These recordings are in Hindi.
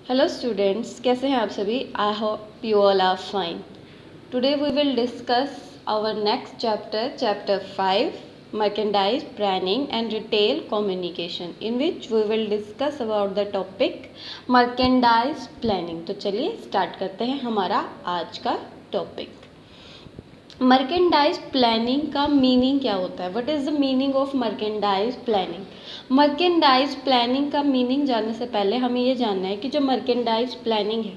हेलो स्टूडेंट्स, कैसे हैं आप सभी। I hope you all are fine. Today we will discuss our next chapter 5, merchandise planning and retail communication, in which we will discuss about the topic merchandise planning। तो चलिए स्टार्ट करते हैं हमारा आज का टॉपिक। मर्केंडाइज प्लानिंग का मीनिंग क्या होता है? What is the meaning of merchandise planning? Merchandise planning का मीनिंग जानने से पहले हमें ये जानना है कि जो मर्केंडाइज प्लानिंग है,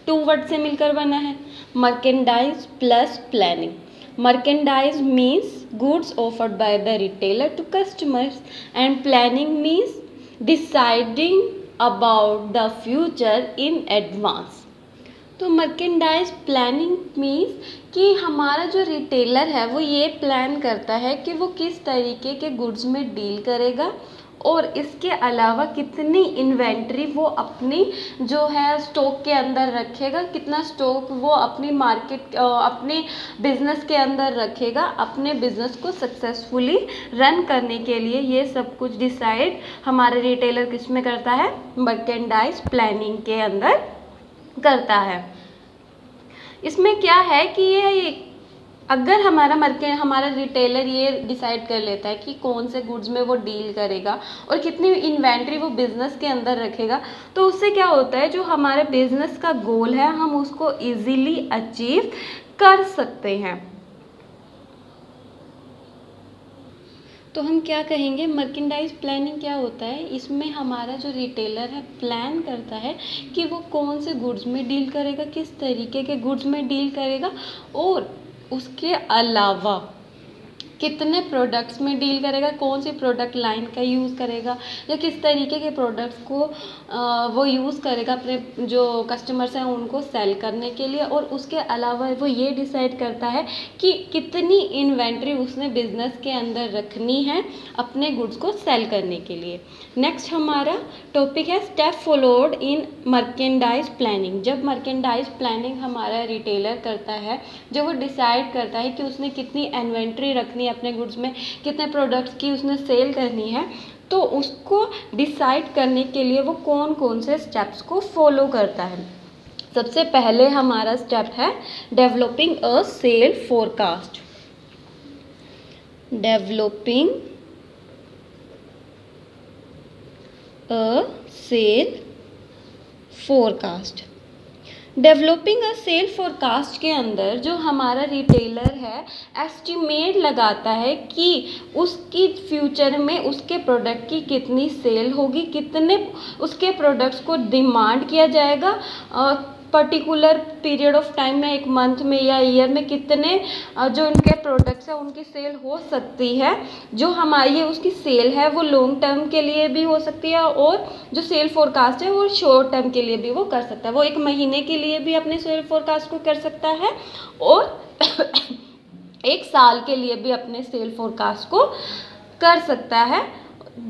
टू वर्ड से मिलकर बना है, merchandise plus planning. Merchandise means goods offered by the retailer to customers and planning means deciding about the future in advance. तो मर्केंडाइज प्लानिंग मीन्स कि हमारा जो रिटेलर है वो ये प्लान करता है कि वो किस तरीके के गुड्स में डील करेगा और इसके अलावा कितनी इन्वेंट्री वो अपनी जो है स्टॉक के अंदर रखेगा, कितना स्टॉक वो अपनी मार्केट अपने बिजनेस के अंदर रखेगा अपने बिजनेस को सक्सेसफुली रन करने के लिए। ये सब कुछ डिसाइड हमारे रिटेलर किस में करता है? मर्केंडाइज प्लानिंग के अंदर करता है। इसमें क्या है कि ये अगर हमारा रिटेलर ये डिसाइड कर लेता है कि कौन से गुड्स में वो डील करेगा और कितनी इन्वेंट्री वो बिजनेस के अंदर रखेगा, तो उससे क्या होता है, जो हमारे बिजनेस का गोल है हम उसको इजीली अचीव कर सकते हैं। तो हम क्या कहेंगे, मर्केंडाइज प्लानिंग क्या होता है? इसमें हमारा जो रिटेलर है प्लान करता है कि वो कौन से गुड्स में डील करेगा, किस तरीके के गुड्स में डील करेगा और उसके अलावा कितने प्रोडक्ट्स में डील करेगा, कौन सी प्रोडक्ट लाइन का यूज़ करेगा या किस तरीके के प्रोडक्ट्स को वो यूज़ करेगा अपने जो कस्टमर्स हैं उनको सेल करने के लिए। और उसके अलावा वो ये डिसाइड करता है कि कितनी इन्वेंट्री उसने बिजनेस के अंदर रखनी है अपने गुड्स को सेल करने के लिए। नेक्स्ट हमारा टॉपिक है step followed in merchandise planning. जब मर्केंडाइज प्लानिंग हमारा रिटेलर करता है, जब वो डिसाइड करता है कि उसने कितनी इन्वेंट्री रखनी है अपने गुड्स में, कितने प्रोडक्ट्स की उसने सेल करनी है, तो उसको डिसाइड करने के लिए वो कौन कौन से स्टेप्स को फॉलो करता है। सबसे पहले हमारा स्टेप है developing a sale forecast. Developing a sale forecast. Developing a sale forecast के अंदर जो हमारा रिटेलर है एस्टिमेट लगाता है कि उसकी फ्यूचर में उसके प्रोडक्ट की कितनी सेल होगी, कितने उसके प्रोडक्ट्स को डिमांड किया जाएगा पर्टिकुलर पीरियड ऑफ टाइम में, एक मंथ में या ईयर में कितने जो उनके प्रोडक्ट्स हैं उनकी सेल हो सकती है। जो हमारी उसकी सेल है वो लॉन्ग टर्म के लिए भी हो सकती है और जो सेल फोरकास्ट है वो शॉर्ट टर्म के लिए भी वो कर सकता है। वो एक महीने के लिए भी अपने सेल फोरकास्ट को कर सकता है और एक साल के लिए भी अपने सेल फोरकास्ट को कर सकता है।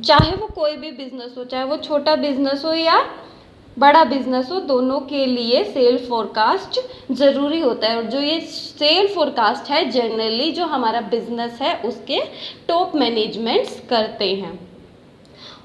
चाहे वो कोई भी बिजनेस हो, चाहे वो छोटा बिजनेस हो या बड़ा बिजनेस हो, दोनों के लिए सेल फोरकास्ट ज़रूरी होता है। और जो ये सेल फोरकास्ट है जनरली जो हमारा बिजनेस है उसके टॉप मैनेजमेंट्स करते हैं।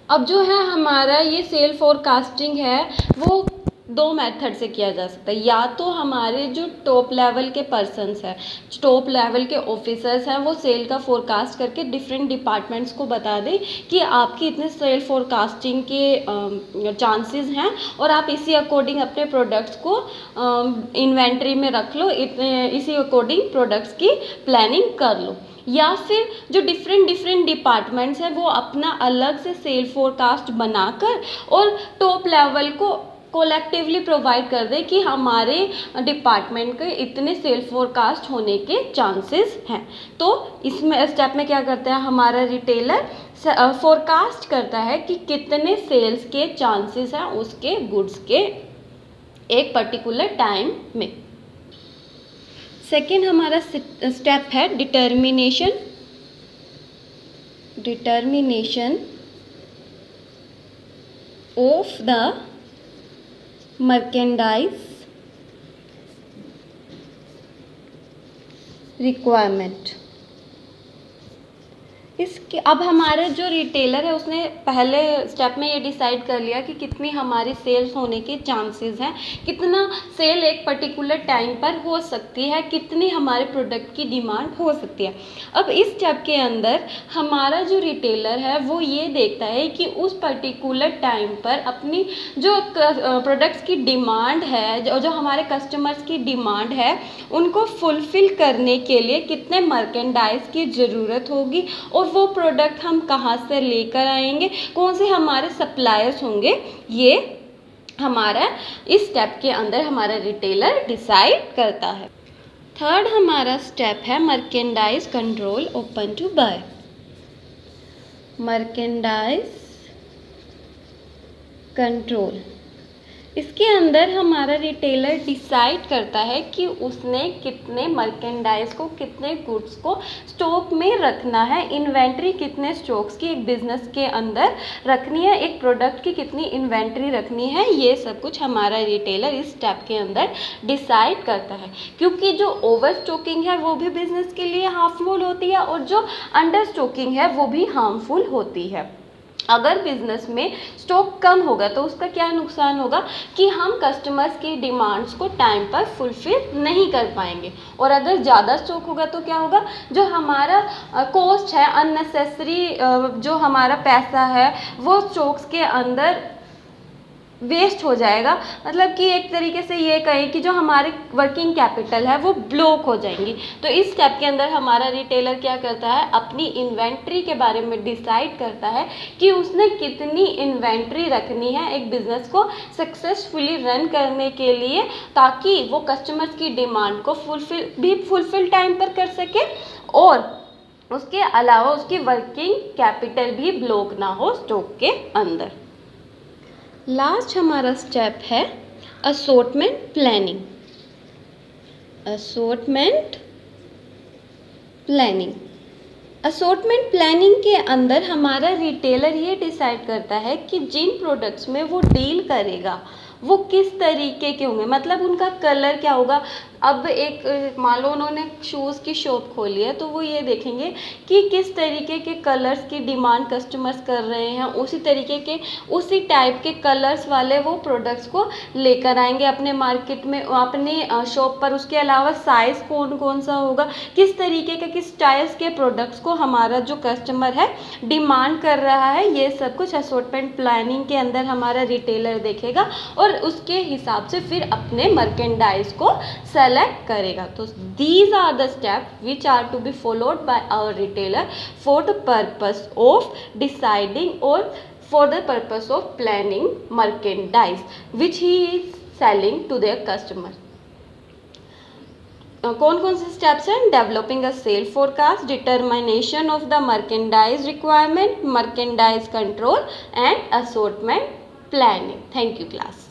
अब जो है हमारा ये सेल फोरकास्टिंग है वो दो मेथड से किया जा सकता है। या तो हमारे जो टॉप लेवल के पर्सन्स हैं, टॉप लेवल के ऑफिसर्स हैं, वो सेल का फोरकास्ट करके डिफरेंट डिपार्टमेंट्स को बता दें कि आपकी इतने सेल फोरकास्टिंग के चांसेस हैं और आप इसी अकॉर्डिंग अपने प्रोडक्ट्स को इन्वेंट्री में रख लो, इसी अकॉर्डिंग प्रोडक्ट्स की प्लानिंग कर लो। या फिर जो डिफरेंट डिपार्टमेंट्स हैं वो अपना अलग से सेल फोरकास्ट बनाकर और टॉप लेवल को कोलेक्टिवली प्रोवाइड कर दे कि हमारे डिपार्टमेंट के इतने सेल फोरकास्ट होने के चांसेस हैं। तो इसमें स्टेप में क्या करता है हमारा रिटेलर, फोरकास्ट करता है कि कितने सेल्स के चांसेस हैं उसके गुड्स के एक पर्टिकुलर टाइम में। सेकेंड हमारा स्टेप है determination of the merchandise requirement. इसके अब हमारे जो रिटेलर है उसने पहले स्टेप में ये डिसाइड कर लिया कि कितनी हमारी सेल्स होने के चांसेस हैं, कितना सेल एक पर्टिकुलर टाइम पर हो सकती है, कितनी हमारे प्रोडक्ट की डिमांड हो सकती है। अब इस स्टेप के अंदर हमारा जो रिटेलर है वो ये देखता है कि उस पर्टिकुलर टाइम पर अपनी जो प्रोडक्ट्स की डिमांड है, जो हमारे कस्टमर्स की डिमांड है, उनको फुलफ़िल करने के लिए कितने मर्केंडाइज की ज़रूरत होगी और वो प्रोडक्ट हम कहाँ से लेकर आएंगे, कौन से हमारे सप्लायर्स होंगे, ये हमारा इस स्टेप के अंदर हमारा रिटेलर डिसाइड करता है। थर्ड हमारा स्टेप है merchandise control open to buy. Merchandise control, इसके अंदर हमारा रिटेलर डिसाइड करता है कि उसने कितने मर्केंडाइज को, कितने गुड्स को स्टॉक में रखना है, इन्वेंट्री कितने स्टॉक्स की एक बिजनेस के अंदर रखनी है, एक प्रोडक्ट की कितनी इन्वेंट्री रखनी है, ये सब कुछ हमारा रिटेलर इस स्टेप के अंदर डिसाइड करता है। क्योंकि जो ओवर स्टॉकिंग है वो भी बिजनेस के लिए हार्मफुल होती है और जो अंडर स्टॉकिंग है वो भी हार्मफुल होती है। अगर बिजनेस में स्टॉक कम होगा तो उसका क्या नुकसान होगा कि हम कस्टमर्स की डिमांड्स को टाइम पर फुलफिल नहीं कर पाएंगे, और अगर ज़्यादा स्टॉक होगा तो क्या होगा, जो हमारा कॉस्ट है, अननेसेसरी जो हमारा पैसा है वो स्टॉक्स के अंदर वेस्ट हो जाएगा। मतलब कि एक तरीके से ये कहें कि जो हमारे वर्किंग कैपिटल है वो ब्लॉक हो जाएंगी। तो इस स्टेप के अंदर हमारा रिटेलर क्या करता है, अपनी इन्वेंट्री के बारे में डिसाइड करता है कि उसने कितनी इन्वेंट्री रखनी है एक बिजनेस को सक्सेसफुली रन करने के लिए, ताकि वो कस्टमर्स की डिमांड को फुलफिल टाइम पर कर सके और उसके अलावा उसकी वर्किंग कैपिटल भी ब्लॉक ना हो स्टॉक के अंदर। लास्ट हमारा स्टेप है assortment planning. Assortment planning, assortment planning के अंदर हमारा रिटेलर ये डिसाइड करता है कि जिन प्रोडक्ट्स में वो डील करेगा वो किस तरीके के होंगे, मतलब उनका कलर क्या होगा। अब एक मान लो उन्होंने शूज़ की शॉप खोली है तो वो ये देखेंगे कि किस तरीके के कलर्स की डिमांड कस्टमर्स कर रहे हैं, उसी तरीके के उसी टाइप के कलर्स वाले वो प्रोडक्ट्स को लेकर आएंगे अपने मार्केट में, अपने शॉप पर। उसके अलावा साइज़ कौन कौन सा होगा, किस तरीके के, किस स्टाइल्स के प्रोडक्ट्स को हमारा जो कस्टमर है डिमांड कर रहा है, ये सब कुछ असॉर्टमेंट प्लानिंग के अंदर हमारा रिटेलर देखेगा और उसके हिसाब से फिर अपने मर्केंडाइज को सेलेक्ट करेगा। तो these are the steps which are to be followed by our retailer for the purpose of deciding or for the purpose of planning merchandise which he is selling to their customer. कौन कौन से स्टेप्स हैं, developing a sale forecast, determination of the merchandise requirement, merchandise control and assortment planning. Thank you class.